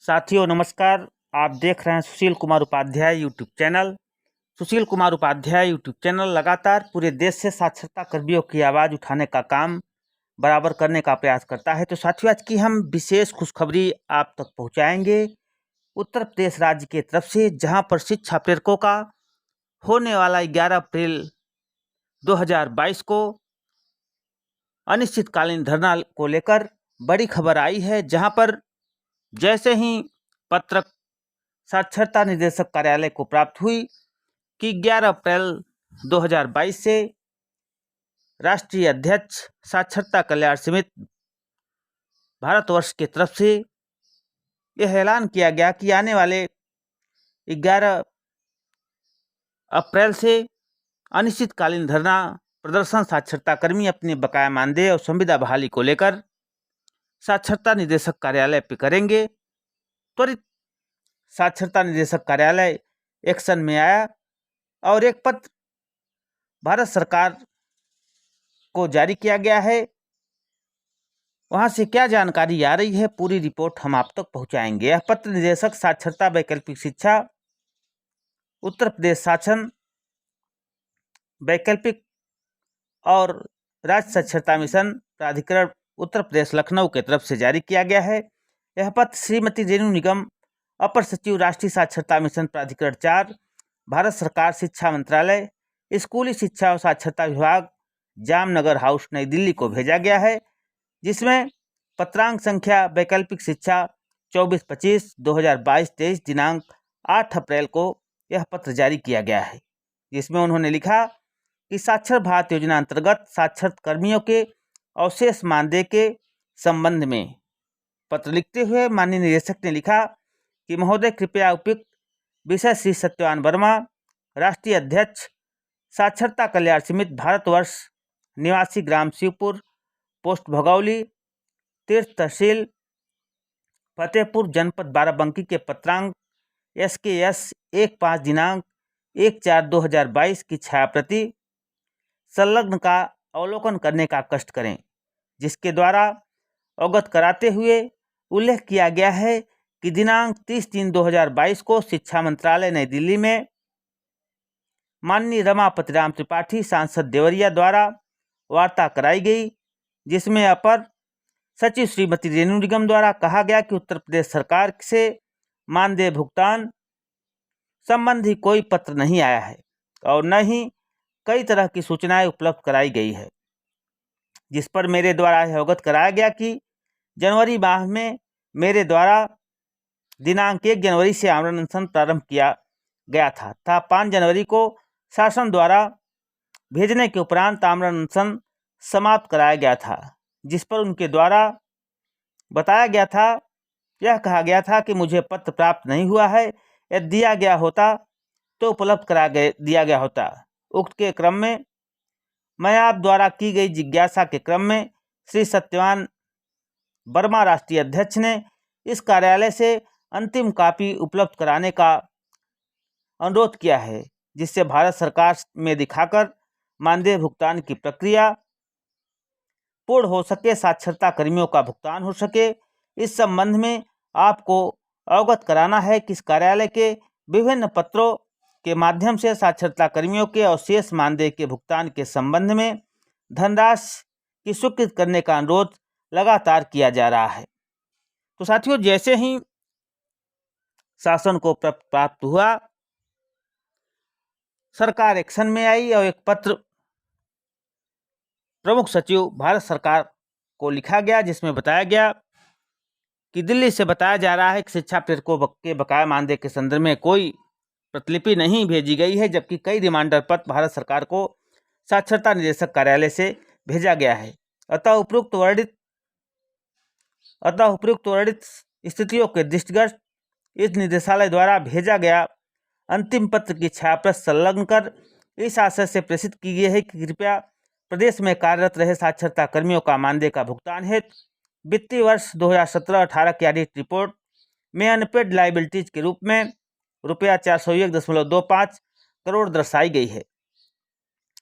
साथियों नमस्कार। आप देख रहे हैं Sushil Kumar Upadhyay YouTube channel. Sushil Kumar Upadhyay YouTube channel लगातार पूरे देश से साक्षरता कर्मियों की आवाज़ उठाने का काम बराबर करने का प्रयास करता है। तो साथियों आज की हम विशेष खुशखबरी आप तक पहुंचाएंगे उत्तर प्रदेश राज्य की तरफ से, जहां पर शिक्षा प्रेरकों का होने वाला 11 अप्रैल 2022 को अनिश्चितकालीन धरना को लेकर बड़ी खबर आई है। जहां पर जैसे ही पत्र साक्षरता निदेशक कार्यालय को प्राप्त हुई कि 11 अप्रैल 2022 से राष्ट्रीय अध्यक्ष साक्षरता कल्याण समिति भारतवर्ष की तरफ से यह ऐलान किया गया कि आने वाले 11 अप्रैल से अनिश्चितकालीन धरना प्रदर्शन साक्षरता कर्मी अपने बकाया मानदेय और संविदा बहाली को लेकर साक्षरता निदेशक कार्यालय पे करेंगे। त्वरित साक्षरता निदेशक कार्यालय एक्शन में आया और एक पत्र भारत सरकार को जारी किया गया है। वहां से क्या जानकारी आ रही है, पूरी रिपोर्ट हम आप तक पहुंचाएंगे। यह पत्र निदेशक साक्षरता वैकल्पिक शिक्षा, उत्तर प्रदेश शासन, वैकल्पिक और राज्य साक्षरता मिशन प्राधिकरण उत्तर प्रदेश लखनऊ की तरफ से जारी किया गया है। यह पत्र श्रीमती रेणु निगम, अपर सचिव राष्ट्रीय साक्षरता मिशन प्राधिकरण 4, भारत सरकार, शिक्षा मंत्रालय, स्कूली शिक्षा और साक्षरता विभाग, जामनगर हाउस, नई दिल्ली को भेजा गया है। जिसमें पत्रांक संख्या वैकल्पिक शिक्षा 24-25-2022-23 दिनांक 8 अप्रैल को यह पत्र जारी किया गया है। जिसमें उन्होंने लिखा कि साक्षर भारत योजना अंतर्गत साक्षर कर्मियों के अवशेष मानदेय के संबंध में पत्र लिखते हुए माननीय निदेशक ने लिखा कि महोदय कृपया उपयुक्त विषय श्री सत्यवान वर्मा, राष्ट्रीय अध्यक्ष साक्षरता कल्याण समिति भारतवर्ष, निवासी ग्राम शिवपुर, पोस्ट भगौली, तीर्थ तहसील, फतेहपुर, जनपद बाराबंकी के पत्रांक SKS 15 दिनांक 1/4/2022 की छायाप्रति संलग्न का अवलोकन करने का कष्ट करें, जिसके द्वारा अवगत कराते हुए उल्लेख किया गया है कि दिनांक 30/3/2022 को शिक्षा मंत्रालय नई दिल्ली में माननीय रमापति राम त्रिपाठी सांसद देवरिया द्वारा वार्ता कराई गई, जिसमें अपर सचिव श्रीमती रेणु निगम द्वारा कहा गया कि उत्तर प्रदेश सरकार से मानदेय भुगतान संबंधी कोई पत्र नहीं आया है और न ही कई तरह की सूचनाएं उपलब्ध कराई गई है। जिस पर मेरे द्वारा अवगत कराया गया कि जनवरी माह में मेरे द्वारा दिनांक 1 जनवरी से आमरण अनशन प्रारंभ किया गया था 5 जनवरी को शासन द्वारा भेजने के उपरांत आमरण अनशन समाप्त कराया गया था। जिस पर उनके द्वारा बताया गया था, यह कहा गया था कि मुझे पत्र प्राप्त नहीं हुआ है, यदि दिया गया होता तो उपलब्ध करा दिया गया होता। उक्त के क्रम में मैं आप द्वारा की गई जिज्ञासा के क्रम में श्री सत्यवान वर्मा राष्ट्रीय अध्यक्ष ने इस कार्यालय से अंतिम कॉपी उपलब्ध कराने का अनुरोध किया है, जिससे भारत सरकार में दिखाकर मानदेय भुगतान की प्रक्रिया पूर्ण हो सके, साक्षरता कर्मियों का भुगतान हो सके। इस संबंध में आपको अवगत कराना है कि इस कार्यालय के विभिन्न पत्रों के माध्यम से साक्षरता कर्मियों के अवशेष मानदेय के भुगतान के संबंध में धनराशि की स्वीकृत करने का अनुरोध लगातार किया जा रहा है। तो साथियों, जैसे ही शासन को प्राप्त हुआ, सरकार एक्शन में आई और एक पत्र प्रमुख सचिव भारत सरकार को लिखा गया, जिसमें बताया गया कि दिल्ली से बताया जा रहा है कि शिक्षा प्रेरकों के बकाया मानदेय के संदर्भ में कोई प्रतिलिपि नहीं भेजी गई है, जबकि कई रिमाइंडर पत्र भारत सरकार को साक्षरता निदेशक कार्यालय से भेजा गया है। अतः उपरोक्त वर्णित स्थितियों के दृष्टिगत इस निदेशालय द्वारा भेजा गया अंतिम पत्र की छायाप्रत संलग्न कर इस आशय से प्रेषित की गई है कि कृपया प्रदेश में कार्यरत रहे साक्षरता कर्मियों का मानदेय का भुगतान हेतु वित्तीय वर्ष 2017-18 की ऑडिट रिपोर्ट में अनपेड लायबिलिटीज के रूप में रुपया 401.25 करोड़ दर्शाई गई है,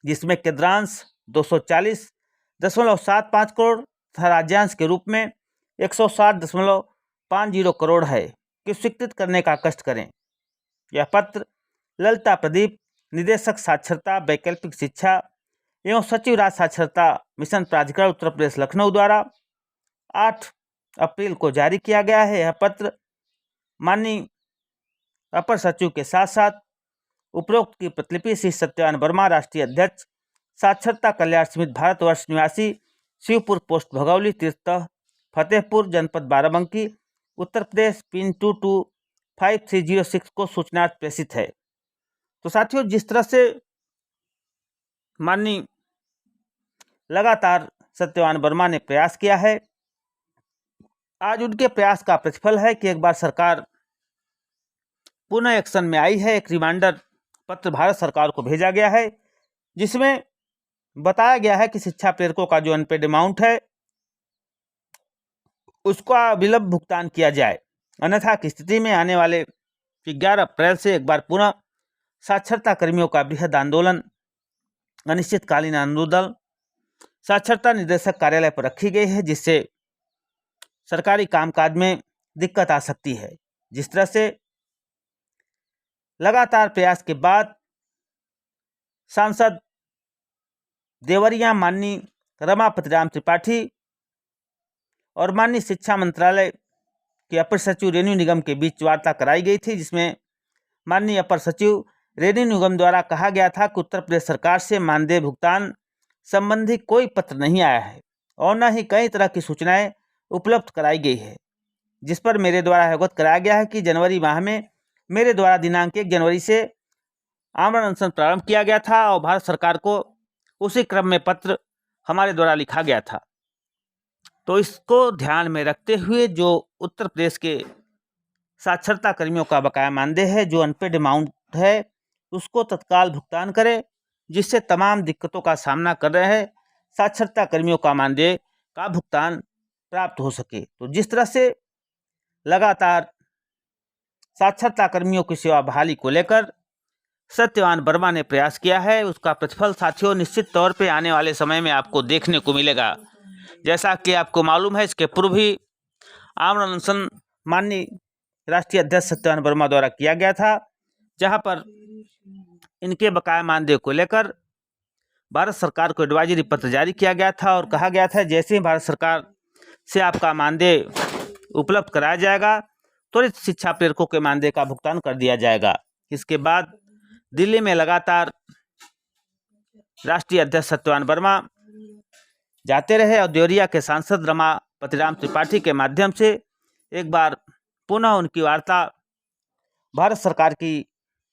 जिसमें केंद्रांश 240.75 करोड़ तथा राज्यांश के रूप में 160.50 करोड़ है कि स्वीकृत करने का कष्ट करें। यह पत्र ललिता प्रदीप, निदेशक साक्षरता वैकल्पिक शिक्षा एवं सचिव राज्य साक्षरता मिशन प्राधिकरण उत्तर प्रदेश लखनऊ द्वारा 8 अप्रैल को जारी किया गया है। यह पत्र माननीय अपर सचिव के साथ साथ उपरोक्त की प्रतिलिपि श्री सत्यवान वर्मा, राष्ट्रीय अध्यक्ष साक्षरता कल्याण समिति भारतवर्ष, निवासी शिवपुर पोस्ट भगौली, तीर्थ फतेहपुर, जनपद बाराबंकी, उत्तर प्रदेश, पिन 225306 को सूचनार्थ प्रेषित है। तो साथियों, जिस तरह से माननीय लगातार सत्यवान वर्मा ने प्रयास किया है, आज उनके प्रयास का प्रतिफल है कि एक बार सरकार पुनः एक्शन में आई है। एक रिमाइंडर पत्र भारत सरकार को भेजा गया है जिसमें बताया गया है कि शिक्षा प्रेरकों का जो अनपेड अमाउंट है उसका विलंब भुगतान किया जाए, अन्यथा की स्थिति में आने वाले 11 अप्रैल से एक बार पुनः साक्षरता कर्मियों का बृहद आंदोलन, अनिश्चितकालीन आंदोलन साक्षरता निदेशक कार्यालय पर रखी गई है, जिससे सरकारी कामकाज में दिक्कत आ सकती है। जिस तरह से लगातार प्रयास के बाद सांसद देवरिया माननीय रमापति राम त्रिपाठी और माननीय शिक्षा मंत्रालय के अपर सचिव रेणु निगम के बीच वार्ता कराई गई थी, जिसमें माननीय अपर सचिव रेणु निगम द्वारा कहा गया था कि उत्तर प्रदेश सरकार से मानदेय भुगतान संबंधी कोई पत्र नहीं आया है और न ही कई तरह की सूचनाएं उपलब्ध कराई गई है, जिस पर मेरे द्वारा अवगत कराया गया है कि जनवरी माह में मेरे द्वारा दिनांक 1 जनवरी से आमरण अनशन प्रारंभ किया गया था और भारत सरकार को उसी क्रम में पत्र हमारे द्वारा लिखा गया था। तो इसको ध्यान में रखते हुए जो उत्तर प्रदेश के साक्षरता कर्मियों का बकाया मानदेय है, जो अनपेड अमाउंट है, उसको तत्काल भुगतान करें, जिससे तमाम दिक्कतों का सामना कर रहे हैं साक्षरता कर्मियों का मानदेय का भुगतान प्राप्त हो सके। तो जिस तरह से लगातार साक्षरता कर्मियों की सेवा बहाली को लेकर सत्यवान वर्मा ने प्रयास किया है, उसका प्रतिफल साथियों निश्चित तौर पे आने वाले समय में आपको देखने को मिलेगा। जैसा कि आपको मालूम है, इसके पूर्व भी आमरण अनशन माननीय राष्ट्रीय अध्यक्ष सत्यवान वर्मा द्वारा किया गया था, जहां पर इनके बकाया मानदेय को लेकर भारत सरकार को एडवाइजरी पत्र जारी किया गया था और कहा गया था जैसे ही भारत सरकार से आपका मानदेय उपलब्ध कराया जाएगा, त्वरित शिक्षा प्रेरकों के मानदेय का भुगतान कर दिया जाएगा। इसके बाद दिल्ली में लगातार राष्ट्रीय अध्यक्ष सत्यवान वर्मा जाते रहे और देवरिया के सांसद रमापति राम त्रिपाठी के माध्यम से एक बार पुनः उनकी वार्ता भारत सरकार की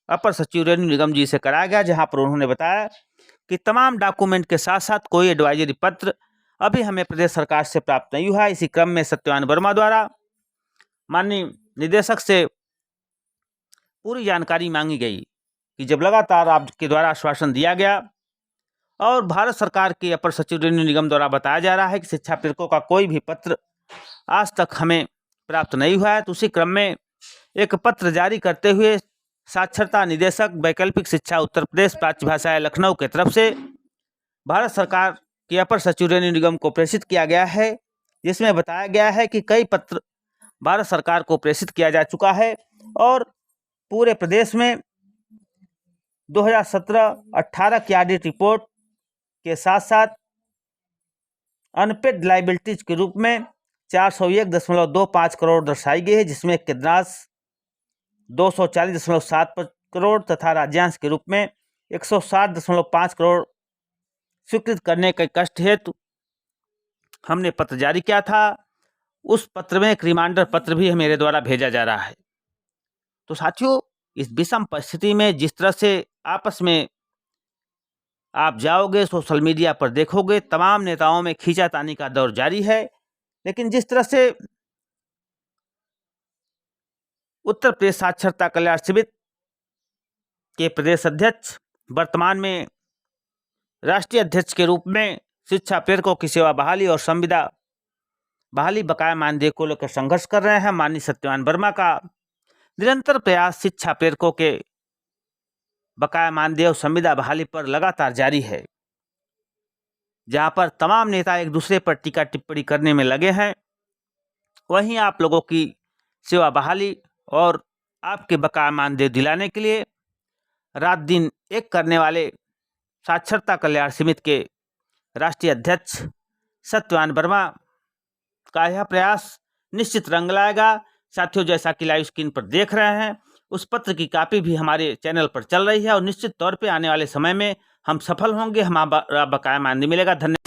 अपर सचिव रेणु निगम जी से कराया गया, जहां पर उन्होंने बताया कि तमाम डॉक्यूमेंट के साथ साथ कोई एडवाइजरी पत्र अभी हमें प्रदेश सरकार से प्राप्त नहीं हुआ है। इसी क्रम में सत्यवान वर्मा द्वारा माननीय निदेशक से पूरी जानकारी मांगी गई कि जब लगातार आपके द्वारा आश्वासन दिया गया और भारत सरकार के अपर सचिव रेणु निगम द्वारा बताया जा रहा है कि शिक्षा प्रेरकों का कोई भी पत्र आज तक हमें प्राप्त नहीं हुआ है, तो उसी क्रम में एक पत्र जारी करते हुए साक्षरता निदेशक वैकल्पिक शिक्षा उत्तर प्रदेश प्राच्य भाषाएं लखनऊ के तरफ से भारत सरकार के अपर सचिव रेणु निगम को प्रेषित किया गया है, जिसमें बताया गया है कि कई पत्र भारत सरकार को प्रेषित किया जा चुका है और पूरे प्रदेश में 2017-18 की ऑडिट रिपोर्ट के साथ साथ अनपेड लाइबिलिटीज के रूप में 401.25 करोड़ दर्शाई गई है, जिसमें केंद्रांश 240.7 करोड़ तथा राज्यांश के रूप में 160.5 करोड़ स्वीकृत करने के कष्ट हेतु हमने पत्र जारी किया था। उस पत्र में एक रिमाइंडर पत्र भी मेरे द्वारा भेजा जा रहा है। तो साथियों, इस विषम परिस्थिति में जिस तरह से आपस में आप जाओगे, सोशल मीडिया पर देखोगे, तमाम नेताओं में खींचातानी का दौर जारी है, लेकिन जिस तरह से उत्तर प्रदेश साक्षरता कल्याण समिति के प्रदेश अध्यक्ष वर्तमान में राष्ट्रीय अध्यक्ष के रूप में शिक्षा प्रेरकों की सेवा बहाली और संविदा बहाली बकाया मानदेय को लेकर संघर्ष कर रहे हैं, माननीय सत्यवान वर्मा का निरंतर प्रयास शिक्षा प्रेरकों के बकाया मानदेय और संविदा बहाली पर लगातार जारी है। जहां पर तमाम नेता एक दूसरे पर टीका टिप्पणी करने में लगे हैं, वहीं आप लोगों की सेवा बहाली और आपके बकाया मानदेय दिलाने के लिए रात दिन एक करने वाले साक्षरता कल्याण समिति के राष्ट्रीय अध्यक्ष सत्यवान वर्मा का यह प्रयास निश्चित रंग लाएगा। साथियों, जैसा कि लाइव स्क्रीन पर देख रहे हैं, उस पत्र की कॉपी भी हमारे चैनल पर चल रही है और निश्चित तौर पे आने वाले समय में हम सफल होंगे, हमारा बकाया मानदेय मिलेगा। धन्यवाद।